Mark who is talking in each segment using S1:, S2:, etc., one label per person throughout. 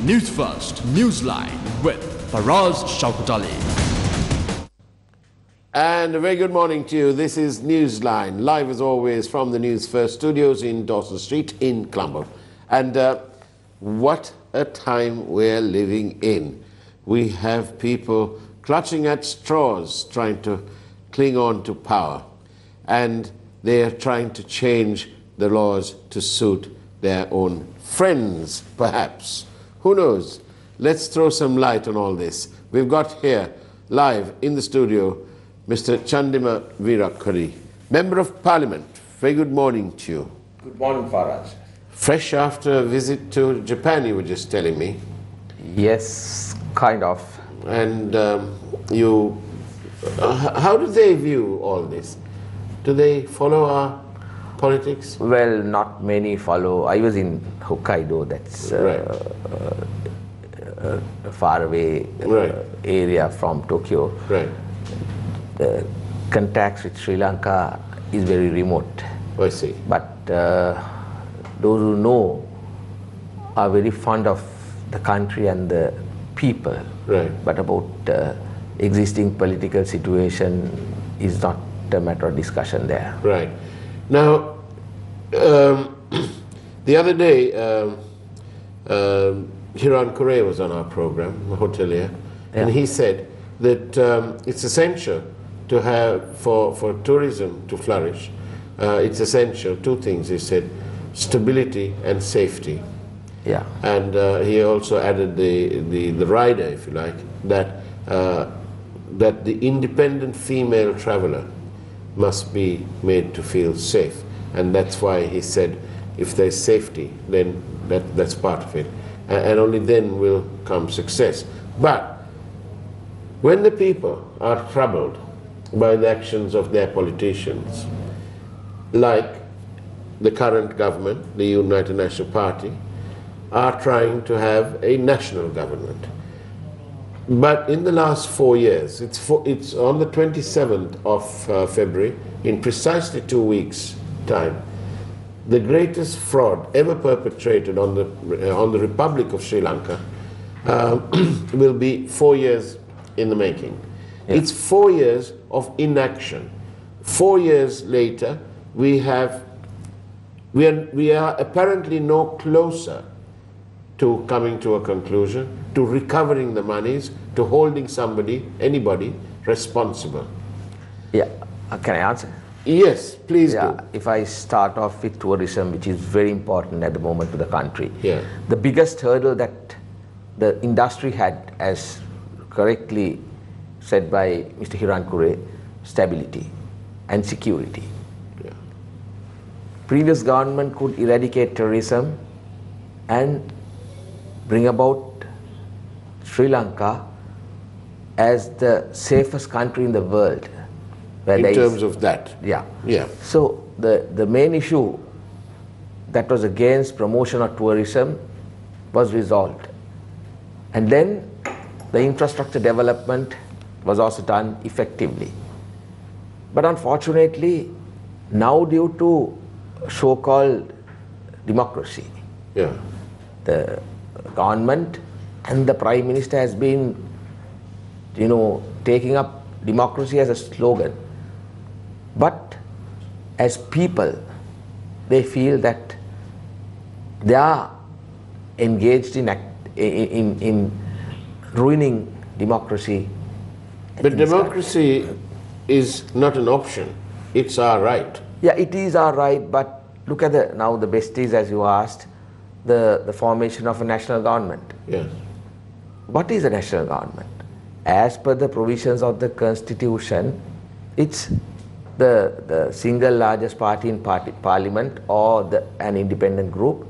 S1: News First, Newsline with Faraz Shaukatali.
S2: And a very good morning to you. This is Newsline, live as always from the Newsfirst studios in Dawson Street in Colombo. And what a time we're living in. We have people clutching at straws, trying to cling on to power. And they are trying to change the laws to suit their own friends, perhaps. Who knows? Let's throw some light on all this. We've got here, live in the studio, Mr. Chandima Faraz, Member of Parliament. Very good morning to you.
S3: Good morning, Faraz.
S2: Fresh after a visit to Japan, you were just telling me.
S3: Yes, kind of.
S2: And how do they view all this? Do they follow our politics?
S3: Well, not many follow. I was in Hokkaido, that's a faraway area from Tokyo.
S2: Right.
S3: The contacts with Sri Lanka is very remote.
S2: I see.
S3: But those who know are very fond of the country and the people.
S2: Right.
S3: But about existing political situation is not a matter of discussion there.
S2: Right. Now, the other day, Hiran Kure was on our program, a hotelier, and he said that it's essential to have, for tourism to flourish, it's essential, two things, he said, stability and safety.
S3: Yeah.
S2: And he also added the rider, if you like, that the independent female traveler must be made to feel safe. And that's why he said, if there's safety, then that's part of it. And only then will come success. But when the people are troubled by the actions of their politicians, like the current government, the United National Party, are trying to have a national government. But in the last 4 years, it's on the 27th of February, in precisely 2 weeks' time, the greatest fraud ever perpetrated on the Republic of Sri Lanka will be 4 years in the making. Yeah. It's 4 years of inaction. 4 years later, we are apparently no closer to coming to a conclusion, to recovering the monies, to holding anybody responsible.
S3: Yeah, can I answer?
S2: Yes, please do.
S3: If I start off with tourism, which is very important at the moment to the country.
S2: Yeah.
S3: The biggest hurdle that the industry had, as correctly said by Mr. Hiran Kure, stability and security.
S2: Yeah.
S3: Previous government could eradicate terrorism and bring about Sri Lanka as the safest country in the world.
S2: In terms of that?
S3: Yeah.
S2: Yeah.
S3: So the main issue that was against promotion of tourism was resolved. And then the infrastructure development was also done effectively. But unfortunately, now due to so-called democracy, the government and the Prime Minister has been, taking up democracy as a slogan. But as people, they feel that they are engaged in ruining democracy.
S2: But democracy is not an option. It's our right.
S3: Yeah, it is our right, but look at now the best is, as you asked, the formation of a national government.
S2: Yes.
S3: What is a national government? As per the provisions of the Constitution, it's the single largest party in parliament or an independent group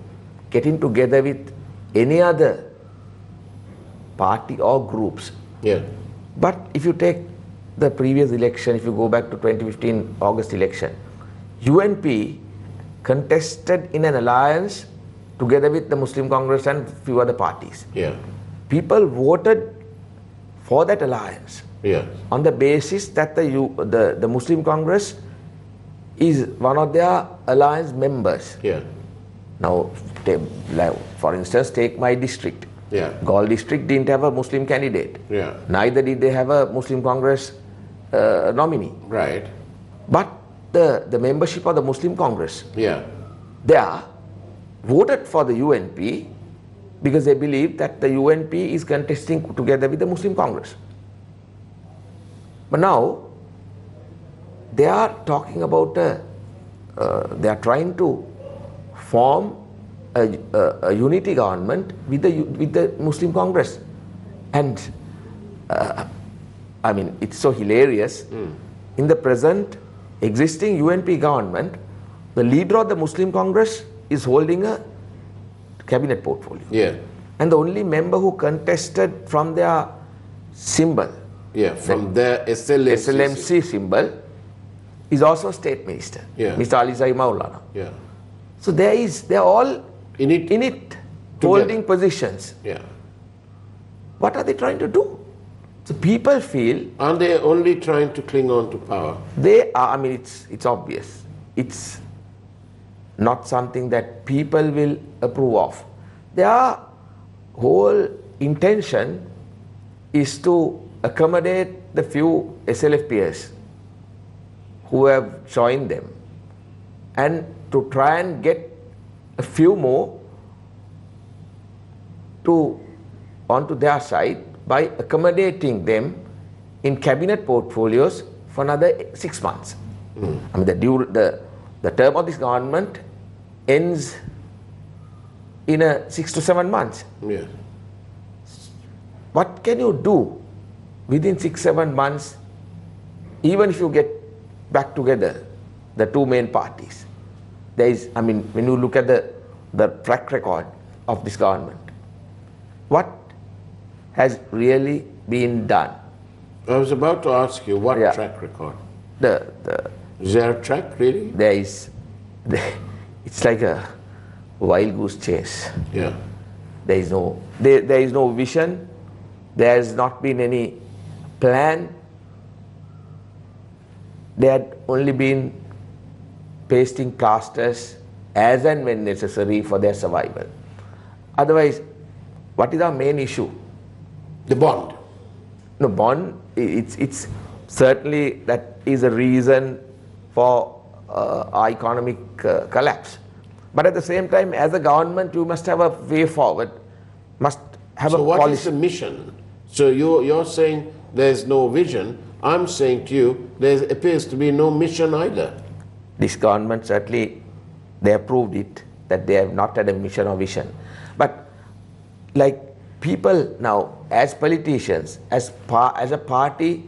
S3: getting together with any other party or groups.
S2: Yeah.
S3: But if you take the previous election, if you go back to 2015 August election, UNP contested in an alliance together with the Muslim Congress and few other parties.
S2: Yeah.
S3: People voted for that alliance.
S2: Yeah.
S3: On the basis that the Muslim Congress is one of their alliance members.
S2: Yeah.
S3: Now, for instance, take my district.
S2: Yeah.
S3: Gaul district didn't have a Muslim candidate.
S2: Yeah.
S3: Neither did they have a Muslim Congress nominee.
S2: Right.
S3: But the membership of the Muslim Congress,
S2: Yeah.
S3: they are voted for the UNP because they believe that the UNP is contesting together with the Muslim Congress. But now they are talking about they are trying to form a unity government with the Muslim Congress, and I mean, it's so hilarious. In the present existing UNP government, the leader of the Muslim Congress is holding a cabinet portfolio.
S2: Yeah.
S3: And the only member who contested from their symbol,
S2: Yeah. From their
S3: SLMC symbol, is also a state minister,
S2: Yeah.
S3: Mr. Ali Zai Maulana.
S2: Yeah.
S3: So they are all
S2: In it.
S3: together, holding positions.
S2: Yeah.
S3: What are they trying to do? So people feel
S2: Aren't they only trying to cling on to power?
S3: they are, I mean, it's obvious. It's not something that people will approve of. Their whole intention is to accommodate the few SLFPs who have joined them and to try and get a few more onto their side by accommodating them in cabinet portfolios for another 6 months. I mean, the term of this government ends in 6 to 7 months.
S2: Yeah.
S3: What can you do within 6-7 months, even if you get back together the two main parties? There is, I mean, when you look at the track record of this government, what has really been done?
S2: I was about to ask you what
S3: Yeah.
S2: track record.
S3: The
S2: Is there a track really?
S3: there is, it's like a wild goose chase.
S2: Yeah.
S3: There is no vision. There has not been any plan. They had only been pasting plasters as and when necessary for their survival. Otherwise, what is our main issue?
S2: The bond.
S3: No, bond, it's certainly that is a reason for our economic collapse. But at the same time, as a government, you must have a way forward, must have
S2: So
S3: a
S2: what is
S3: policy.
S2: the mission? So you're saying there's no vision. I'm saying to you, there appears to be no mission either.
S3: This government certainly, they have proved it, that they have not had a mission or vision. But like people now, as politicians, as a party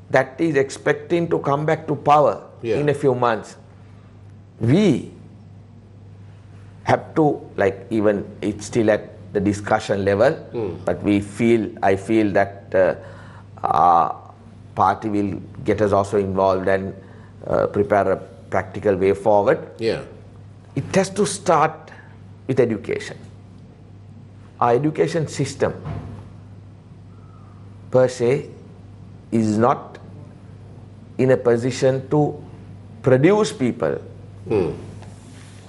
S3: that is expecting to come back to power
S2: Yeah.
S3: in a few months, we have to, like, even it's still at the discussion level, but I feel that our party will get us also involved and prepare a practical way forward.
S2: Yeah.
S3: It has to start with education. Our education system per se is not in a position to produce people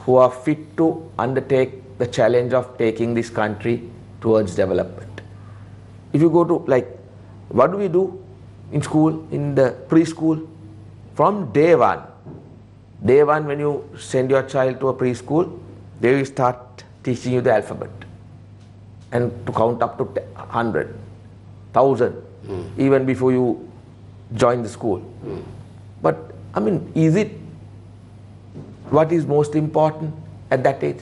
S3: who are fit to undertake the challenge of taking this country towards development. If you go to, like, what do we do in school, in the preschool? From day one when you send your child to a preschool, they will start teaching you the alphabet and to count up to 100, 1,000, even before you join the school. But I mean, is it what is most important at that age?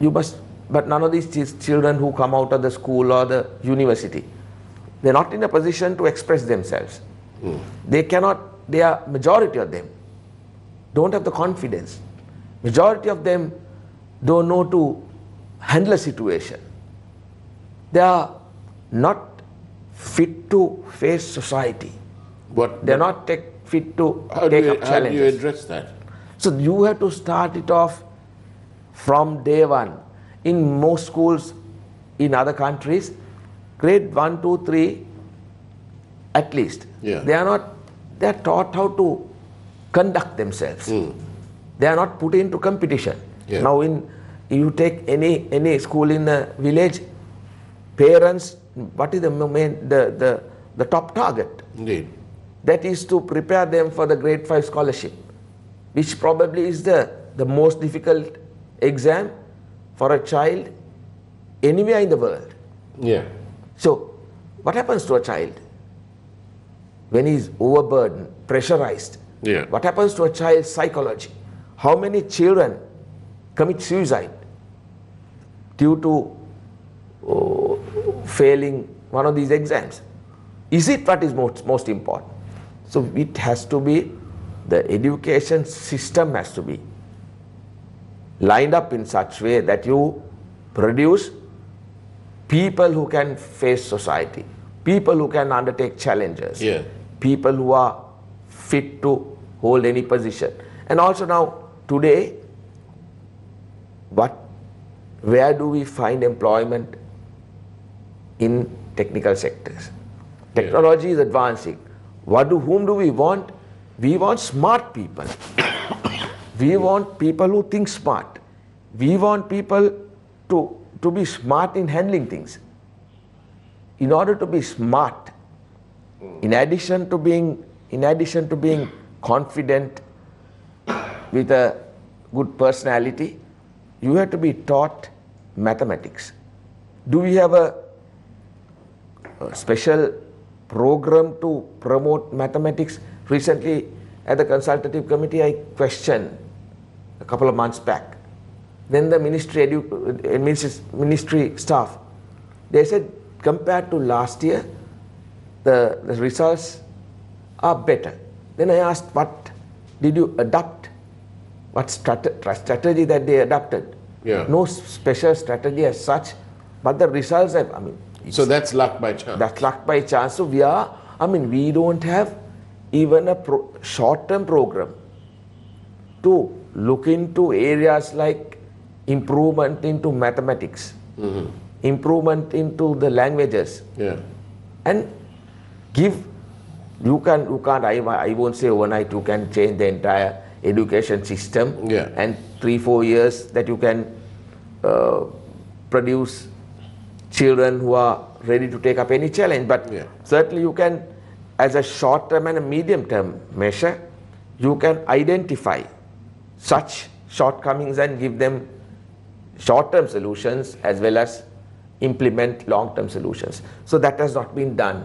S3: You must, but none of these children who come out of the school or the university, they're not in a position to express themselves. They cannot, majority of them don't have the confidence. Majority of them don't know to handle a situation. They are not fit to face society. They're not fit to take up challenges.
S2: How do you address that?
S3: So you have to start it off from day one. In most schools in other countries, grade 1, 2, 3, at least,
S2: Yeah.
S3: they are taught how to conduct themselves. They are not put into competition.
S2: Yeah.
S3: Now in you take any school in a village, parents, what is the top target?
S2: Indeed.
S3: That is to prepare them for the grade 5 scholarship, which probably is the most difficult exam for a child anywhere in the world.
S2: Yeah.
S3: So, what happens to a child when he is overburdened, pressurized?
S2: Yeah.
S3: What happens to a child's psychology? How many children commit suicide due to failing one of these exams? Is it what is most important? So it has to be, the education system has to be lined up in such way that you produce people who can face society, people who can undertake challenges,
S2: Yeah.
S3: people who are fit to hold any position. And also now, today, where do we find employment? In technical sectors. Technology is advancing. Whom do we want? We want smart people. We want people who think smart. We want people to be smart in handling things. In order to be smart, in addition to being confident with a good personality, you have to be taught mathematics. Do we have a special program to promote mathematics? Recently, at the consultative committee, I questioned a couple of months back. Then the ministry staff, they said, compared to last year, the results are better. Then I asked, what did you adopt? What strategy that they adopted?
S2: Yeah.
S3: No special strategy as such, but the results have,
S2: So that's luck by chance.
S3: that's luck by chance. So we don't have even a short-term program to look into areas like improvement into mathematics, improvement into the languages,
S2: Yeah.
S3: and you can't, I won't say overnight you can change the entire education system,
S2: Yeah.
S3: and 3-4 years that you can produce children who are ready to take up any challenge. But
S2: Yeah.
S3: certainly you can, as a short-term and a medium-term measure, you can identify such shortcomings and give them short-term solutions as well as implement long-term solutions. So that has not been done.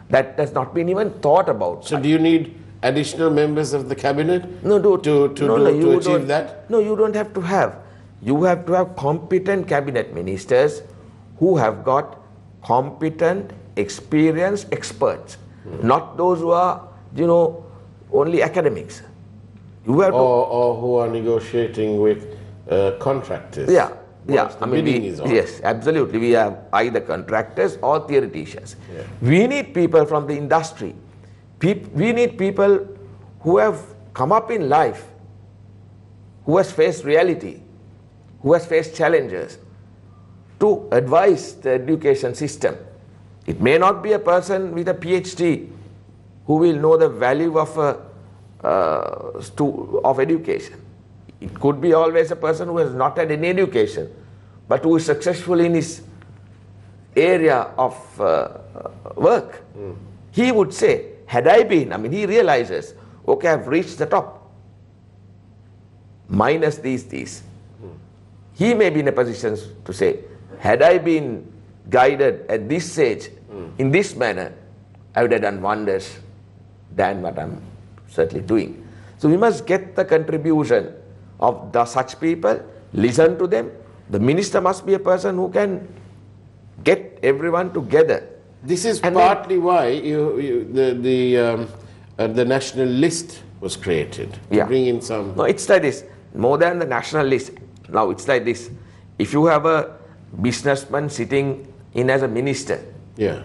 S3: That has not been even thought about.
S2: So do you need additional members of the cabinet
S3: No,
S2: to achieve
S3: don't.
S2: that?
S3: No, you don't have to have. You have to have competent cabinet ministers who have got competent, experienced experts, not those who are, only academics. You have
S2: Or who are negotiating with contractors.
S3: yeah.
S2: once the bidding is on.
S3: Yes, absolutely. We have either contractors or theoreticians.
S2: Yeah.
S3: We need people from the industry. We need people who have come up in life, who has faced reality, who has faced challenges, to advise the education system. It may not be a person with a PhD who will know the value of education. It could be always a person who has not had any education, but who is successful in his area of work. He would say, had I been, he realizes, okay, I've reached the top, minus these. He may be in a position to say, had I been guided at this stage, in this manner, I would have done wonders than what I'm certainly doing. So we must get the contribution of such people, listen to them. The minister must be a person who can get everyone together.
S2: This is
S3: And
S2: partly why the national list was created. To
S3: Yeah.
S2: bring in some.
S3: No, it's like this. More than the national list. Now it's like this. If you have a businessman sitting in as a minister,
S2: Yeah.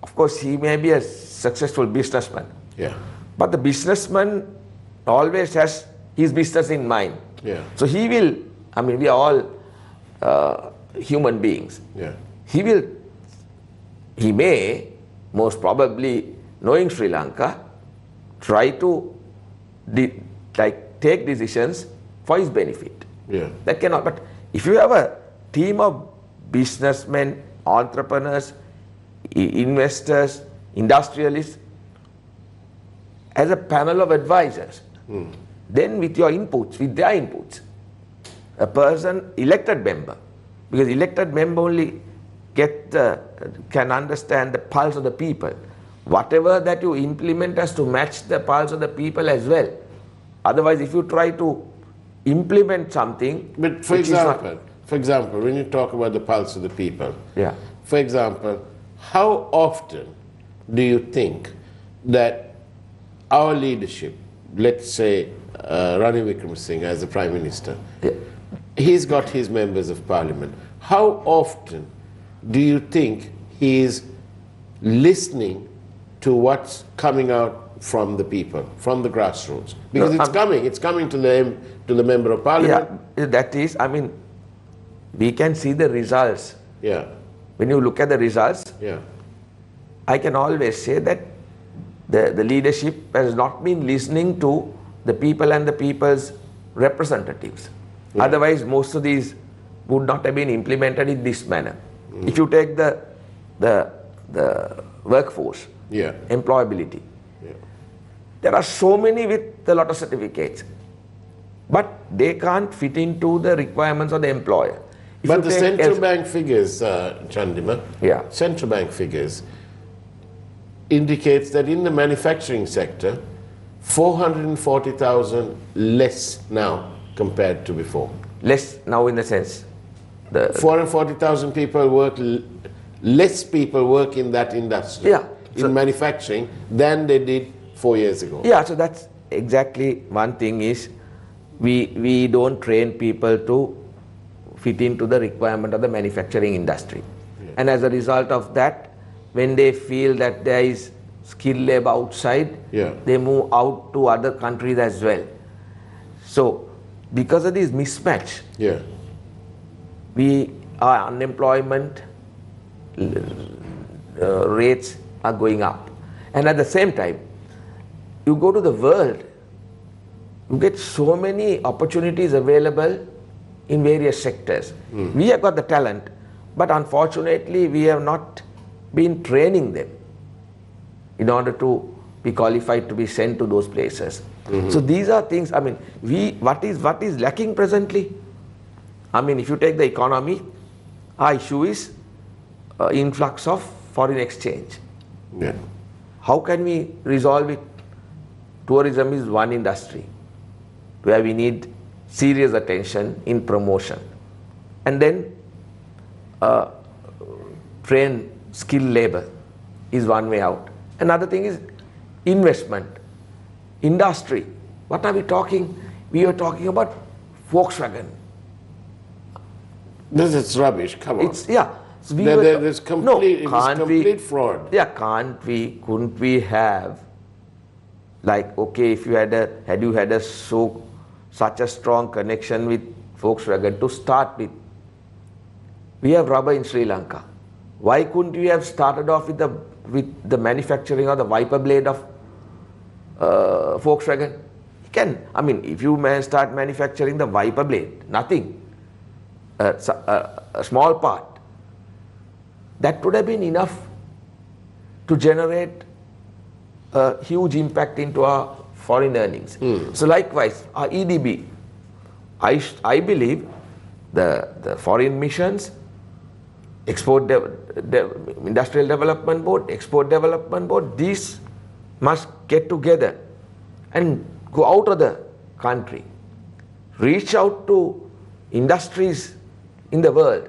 S3: of course he may be a successful businessman.
S2: Yeah.
S3: But the businessman always has his business in mind.
S2: Yeah.
S3: So he will, we are all human beings.
S2: Yeah.
S3: He may, most probably, knowing Sri Lanka, try to take decisions for his benefit.
S2: Yeah.
S3: That cannot. But if you have a team of businessmen, entrepreneurs, investors, industrialists, as a panel of advisors, then with your inputs, with their inputs, a person, elected member, because elected member only can understand the pulse of the people. Whatever that you implement has to match the pulse of the people as well. Otherwise, if you try to implement something,
S2: but for example, when you talk about the pulse of the people,
S3: yeah.
S2: For example, how often do you think that our leadership, let's say Ranil Wickremesinghe as the Prime Minister,
S3: Yeah.
S2: he's got his members of parliament. How often do you think he is listening to what's coming out from the people, from the grassroots? Because it's coming to the member of parliament.
S3: Yeah, that is, I mean, we can see the results.
S2: Yeah.
S3: When you look at the results,
S2: Yeah.
S3: I can always say that the leadership has not been listening to the people and the people's representatives.
S2: Yeah.
S3: Otherwise, most of these would not have been implemented in this manner. If you take the workforce,
S2: Yeah.
S3: employability,
S2: Yeah.
S3: there are so many with a lot of certificates, but they can't fit into the requirements of the employer. If
S2: But
S3: you
S2: the
S3: take
S2: central bank figures, Chandima,
S3: Yeah.
S2: central bank figures indicates that in the manufacturing sector, 440,000 less now compared to before.
S3: less now in the sense, the
S2: 440,000 people work, less people work in that industry,
S3: Yeah.
S2: in manufacturing, than they did 4 years ago.
S3: yeah. So that's exactly one thing is we don't train people to fit into the requirement of the manufacturing industry, and as a result of that, when they feel that there is skilled labor outside,
S2: Yeah.
S3: they move out to other countries as well. So because of this mismatch,
S2: Yeah.
S3: our unemployment rates are going up, and at the same time, you go to the world, you get so many opportunities available in various sectors. We have got the talent, but unfortunately we have not been training them in order to be qualified to be sent to those places. So these are things, I mean, what is lacking presently? I mean, if you take the economy, our issue is influx of foreign exchange.
S2: Yeah.
S3: How can we resolve it? Tourism is one industry where we need serious attention in promotion. And then train skilled labor is one way out. Another thing is investment, industry. What are we talking? We are talking about Volkswagen.
S2: This is rubbish, come on.
S3: It's, yeah. So
S2: There's complete fraud.
S3: Yeah, couldn't we have, like, okay, if you had such a strong connection with Volkswagen to start with. We have rubber in Sri Lanka. Why couldn't we have started off with the manufacturing of the wiper blade of Volkswagen? You can. I mean, if you start manufacturing the wiper blade, nothing, a small part, that would have been enough to generate a huge impact into our foreign earnings. So likewise, our EDB, I believe the foreign missions, Industrial Development Board, Export Development Board, these must get together and go out of the country, reach out to industries in the world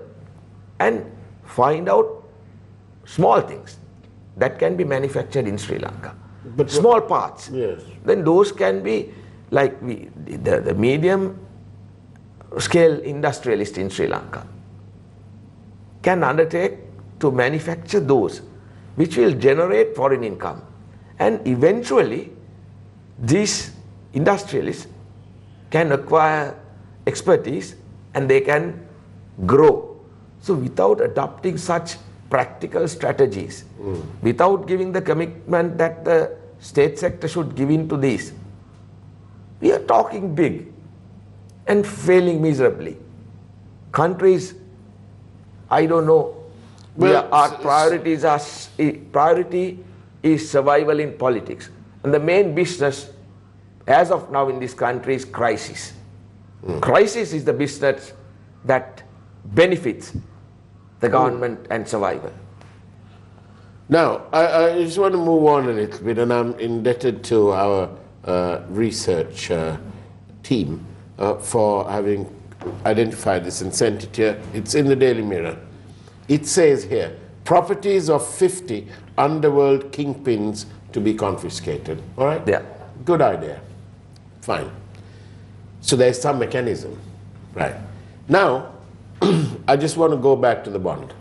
S3: and find out small things that can be manufactured in Sri Lanka. But small parts.
S2: Yes.
S3: Then those can be like the medium scale industrialist in Sri Lanka can undertake to manufacture those which will generate foreign income, and eventually these industrialists can acquire expertise and they can grow. So without adopting such practical strategies, without giving the commitment that the state sector should give into these, we are talking big, and failing miserably. Countries, I don't know,
S2: Well,
S3: our priority is survival in politics. And the main business, as of now in this country, is crisis. Crisis is the business that benefits the government and survival.
S2: Now, I just want to move on a little bit, and I'm indebted to our research team for having identified this and sent it here. It's in the Daily Mirror. It says here, properties of 50 underworld kingpins to be confiscated. All right?
S3: Yeah.
S2: Good idea. Fine. So there's some mechanism. Right. Now, I just want to go back to the bond,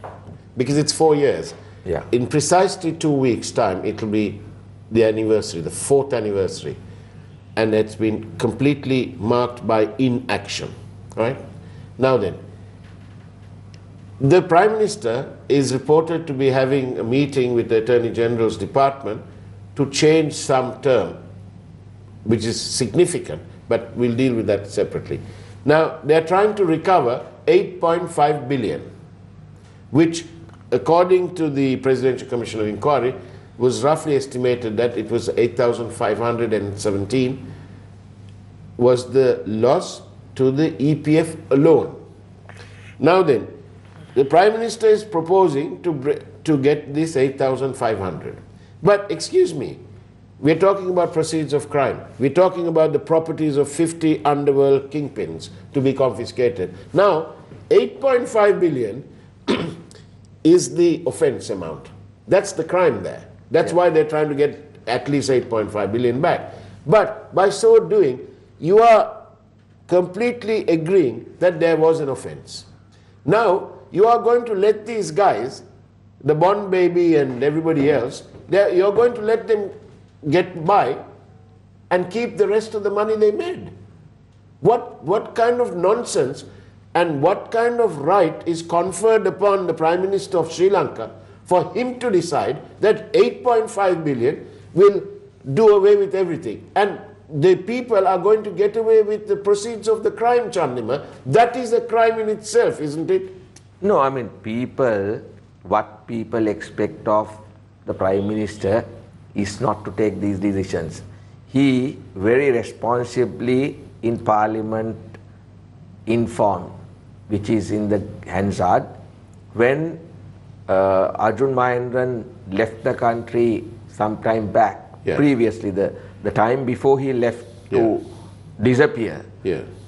S2: because it's 4 years.
S3: Yeah.
S2: In precisely 2 weeks' time, it will be the anniversary, the 4th anniversary, and it's been completely marked by inaction. Right? Now then, the Prime Minister is reported to be having a meeting with the Attorney General's department to change some term, which is significant, but we'll deal with that separately. Now, they're trying to recover 8.5 billion, which, according to the Presidential Commission of Inquiry, was roughly estimated that it was 8,517 was the loss to the EPF alone. Now then, the Prime Minister is proposing to get this 8,500. But excuse me, we're talking about proceeds of crime. We're talking about the properties of 50 underworld kingpins to be confiscated. Now, 8.5 billion is the offense amount. That's the crime there. That's why they're trying to get at least 8.5 billion back. But by so doing, you are completely agreeing that there was an offense. Now, you are going to let these guys, the Bond baby and everybody else, you're going to let them get by and keep the rest of the money they made. What kind of nonsense and what kind of right is conferred upon the Prime Minister of Sri Lanka for him to decide that 8.5 billion will do away with everything, and the people are going to get away with the proceeds of the crime, Chandima? That is a crime in itself, isn't it?
S3: No, I mean, what people expect of the Prime Minister is not to take these decisions. He very responsibly in Parliament informed, which is in the Hansard, when Arjun Mahendran left the country some time back, previously, the time before he left to disappear,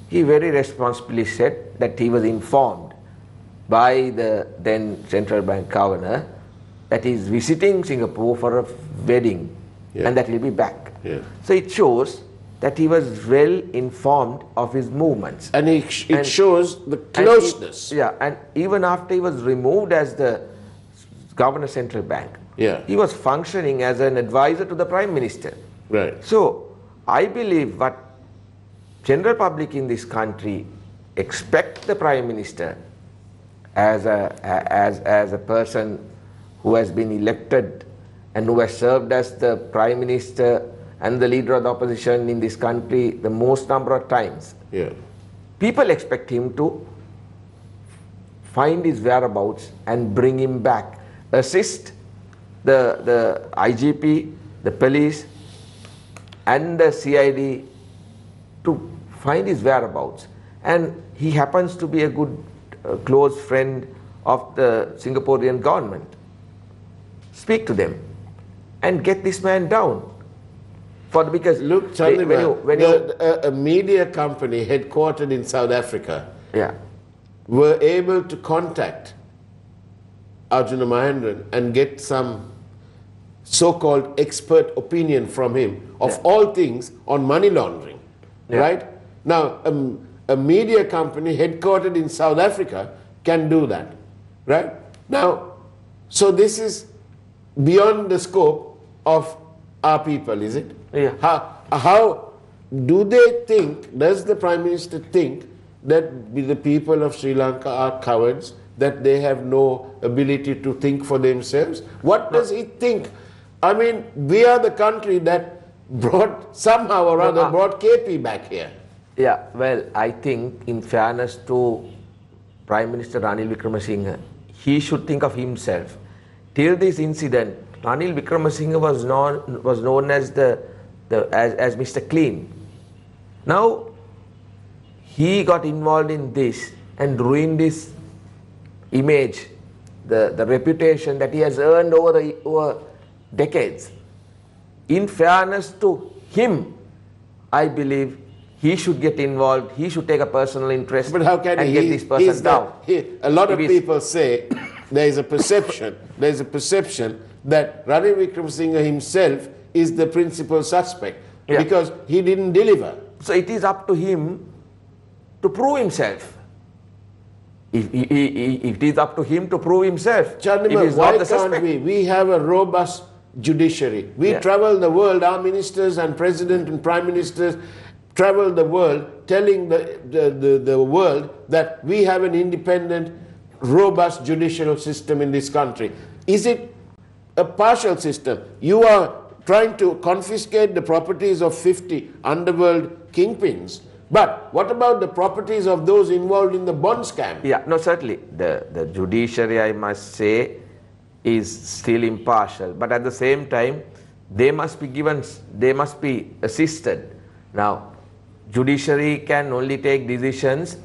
S3: he very responsibly said that he was informed by the then central bank governor that he is visiting Singapore for a wedding and that he'll be back. So it shows that he was well informed of his movements.
S2: And it shows the closeness.
S3: And even after he was removed as the governor central bank, he was functioning as an advisor to the Prime Minister.
S2: Right.
S3: So I believe what general public in this country expect the Prime Minister as a person who has been elected and who has served as the Prime Minister and the leader of the opposition in this country the most number of times. People expect him to find his whereabouts and bring him back, assist the IGP, the police and the CID to find his whereabouts. And he happens to be a good close friend of the Singaporean government. Speak to them and get this man down. Because
S2: look, Chandima, a media company headquartered in South Africa were able to contact Arjuna Mahendran and get some so-called expert opinion from him of all things on money laundering, right? Now, a media company headquartered in South Africa can do that, right? Now, so this is beyond the scope of our people, is it? How do they think, does the Prime Minister think that the people of Sri Lanka are cowards, that they have no ability to think for themselves? What does he think? I mean, we are the country that brought, somehow or other, brought KP back here.
S3: Yeah, well, I think in fairness to Prime Minister Ranil Wickremesinghe, he should think of himself. Till this incident, Ranil Wickremesinghe was known as as Mr. Clean. Now he got involved in this and ruined his image, the reputation that he has earned over decades. In fairness to him, I believe he should get involved, he should take a personal interest
S2: But how can
S3: and
S2: he?
S3: get this person down.
S2: A lot of people say there is a perception that Ranil Wickremesinghe himself is the principal suspect because he didn't deliver.
S3: So it is up to him to prove himself. If it is up to him to prove himself,
S2: Chandima, why can't we? We have a robust judiciary. We travel the world, our ministers and president and prime ministers travel the world telling the world that we have an independent, robust judicial system in this country. Is it a partial system? You are trying to confiscate the properties of 50 underworld kingpins. But what about the properties of those involved in the bond scam?
S3: Yeah, no, certainly. The judiciary, I must say, is still impartial. But at the same time, they must be assisted. Now, judiciary can only take decisions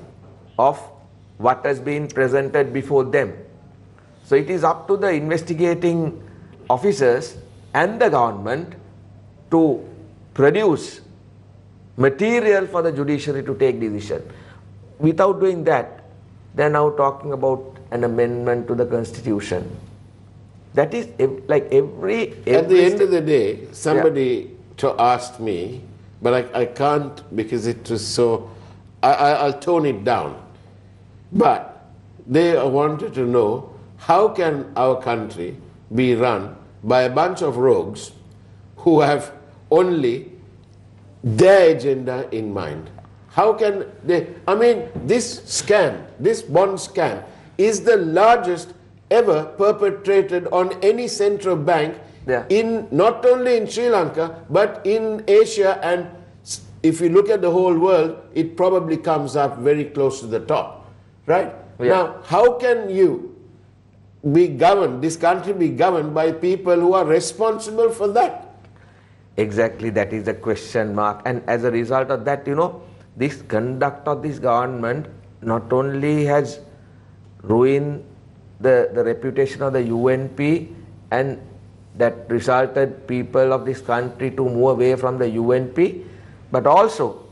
S3: of what has been presented before them. So it is up to the investigating officers and the government to produce material for the judiciary to take decision. Without doing that, they are now talking about an amendment to the constitution. That is like every
S2: At the end of the day, somebody asked me, but I can't because it was so, I'll tone it down. But they wanted to know, how can our country be run by a bunch of rogues who have only their agenda in mind? How can they, I mean, this scam, this bond scam is the largest ever perpetrated on any central bank in not only in Sri Lanka but in Asia, and if you look at the whole world, it probably comes up very close to the top, right? Now, how can you be governed, this country be governed by people who are responsible for that?
S3: Exactly, that is the question mark. And as a result of that, you know, this conduct of this government not only has ruined the reputation of the UNP, and that resulted people of this country to move away from the UNP, but also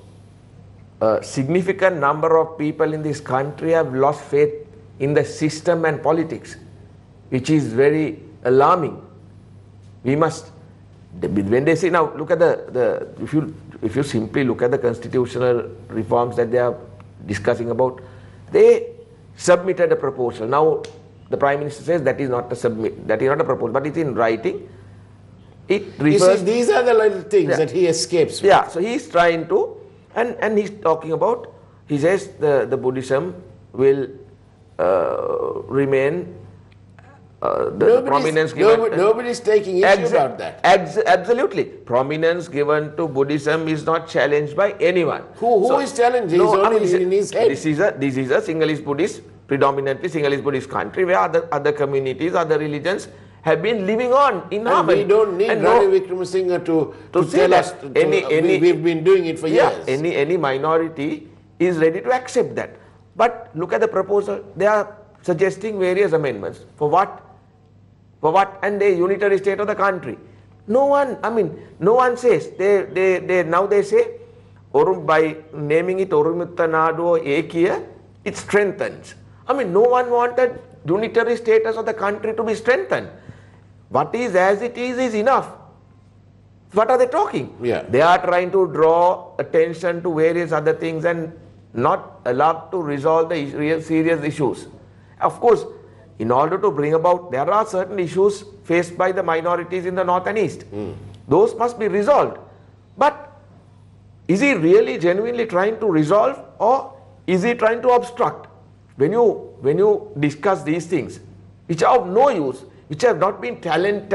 S3: a significant number of people in this country have lost faith in the system and politics, which is very alarming. We must, when they say, now look at if you simply look at the constitutional reforms that they are discussing about, they submitted a proposal. Now the Prime Minister says that is not a proposal, but it's in writing. It refers,
S2: you see, these are the little things that he escapes with.
S3: Yeah, so he's trying to, and he's talking about, he says the Buddhism will remain the prominence given.
S2: Nobody's taking issue about that.
S3: Absolutely. Prominence given to Buddhism is not challenged by anyone.
S2: Who is challenging? No, he's only in his head.
S3: This is a Sinhalese Buddhist, predominantly Sinhalese Buddhist country where other communities, other religions have been living on in harmony.
S2: We don't need Ranil Wickremesinghe to tell us. We've been doing it for years.
S3: Any minority is ready to accept that. But look at the proposal. They are suggesting various amendments. For what? For what? And the unitary state of the country. No one says. Now they say, by naming it Orumutta Nadu Ekiya, it strengthens. No one wanted unitary status of the country to be strengthened. What is as it is enough. What are they talking?
S2: Yeah.
S3: They are trying to draw attention to various other things and not allowed to resolve the real serious issues. Of course, in order to bring about, there are certain issues faced by the minorities in the north and east. Those must be resolved. But is he really genuinely trying to resolve, or is he trying to obstruct? When you discuss these things, which are of no use, which have not been challenged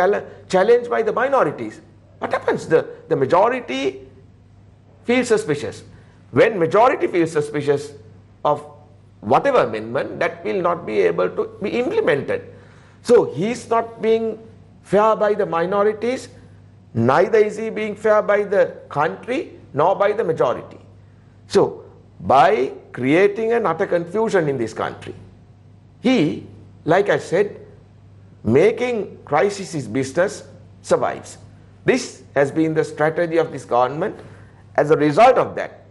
S3: by the minorities, what happens? The majority feels suspicious. when majority feels suspicious of whatever amendment, that will not be able to be implemented. So he's not being fair by the minorities, neither is he being fair by the country nor by the majority. So by creating an utter confusion in this country, he, like I said, making crisis his business, survives. This has been the strategy of this government. As a result of that,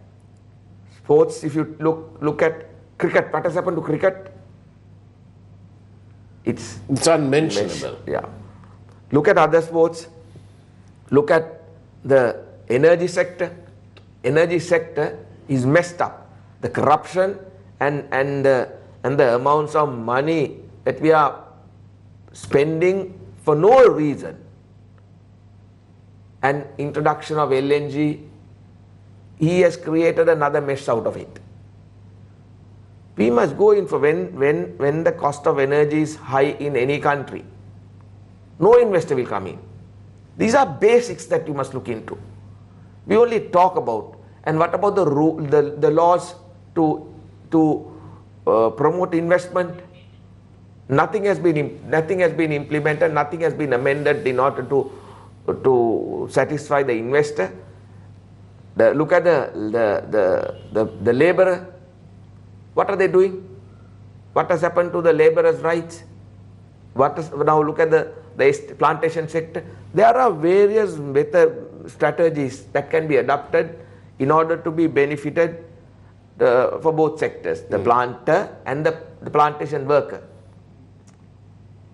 S3: sports, if you look at cricket, what has happened to cricket? It's
S2: unmentionable.
S3: Yeah. Look at other sports. Look at the energy sector. Energy sector is messed up. The corruption and the amounts of money that we are spending for no reason. And introduction of LNG, he has created another mess out of it. We must go in for when the cost of energy is high in any country, no investor will come in. These are basics that you must look into. We only talk about, and what about the laws to promote investment? Nothing has been implemented, nothing has been amended in order to satisfy the investor. Look at the laborer. What are they doing? What has happened to the laborers' rights? Now look at the plantation sector. There are various better strategies that can be adopted in order to be benefited for both sectors, the planter and the plantation worker.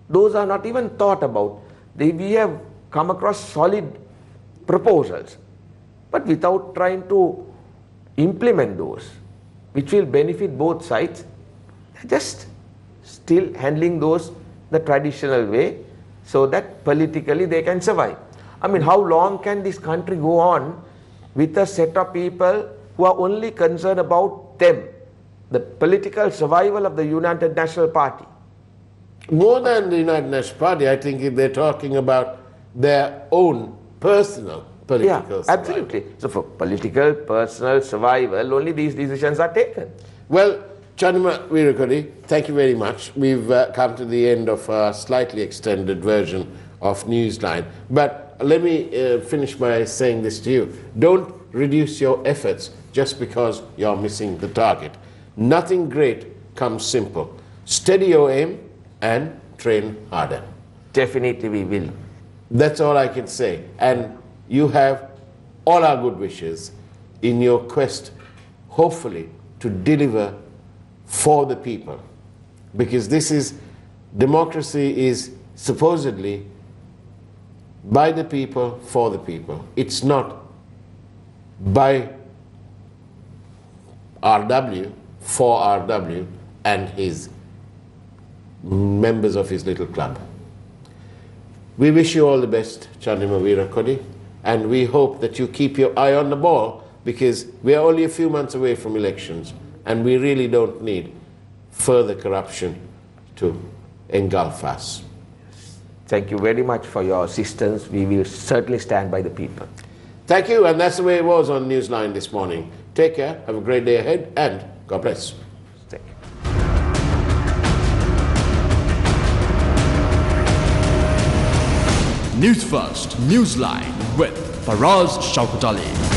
S3: Those are not even thought about. We have come across solid proposals, but without trying to implement those, which will benefit both sides, just still handling those the traditional way so that politically they can survive. I mean, how long can this country go on with a set of people who are only concerned about them, the political survival of the United National Party?
S2: More than the United National Party, I think if they're talking about their own personal political survival.
S3: Absolutely. So for political, personal survival, only these decisions are taken.
S2: Well, Chandima Faraz, thank you very much. We've come to the end of a slightly extended version of Newsline. But let me finish by saying this to you. Don't reduce your efforts just because you're missing the target. Nothing great comes simple. Steady your aim and train harder.
S3: Definitely we will.
S2: That's all I can say. And you have all our good wishes in your quest, hopefully, to deliver for the people. Because democracy is supposedly by the people, for the people. It's not by RW, for RW, and his members of his little club. We wish you all the best, Chandima Faraz, and we hope that you keep your eye on the ball, because we are only a few months away from elections and we really don't need further corruption to engulf us.
S3: Thank you very much for your assistance. We will certainly stand by the people.
S2: Thank you, and that's the way it was on Newsline this morning. Take care, have a great day ahead, and God bless.
S3: Thank you.
S1: News First, Newsline with Faraz Shaukat Ali.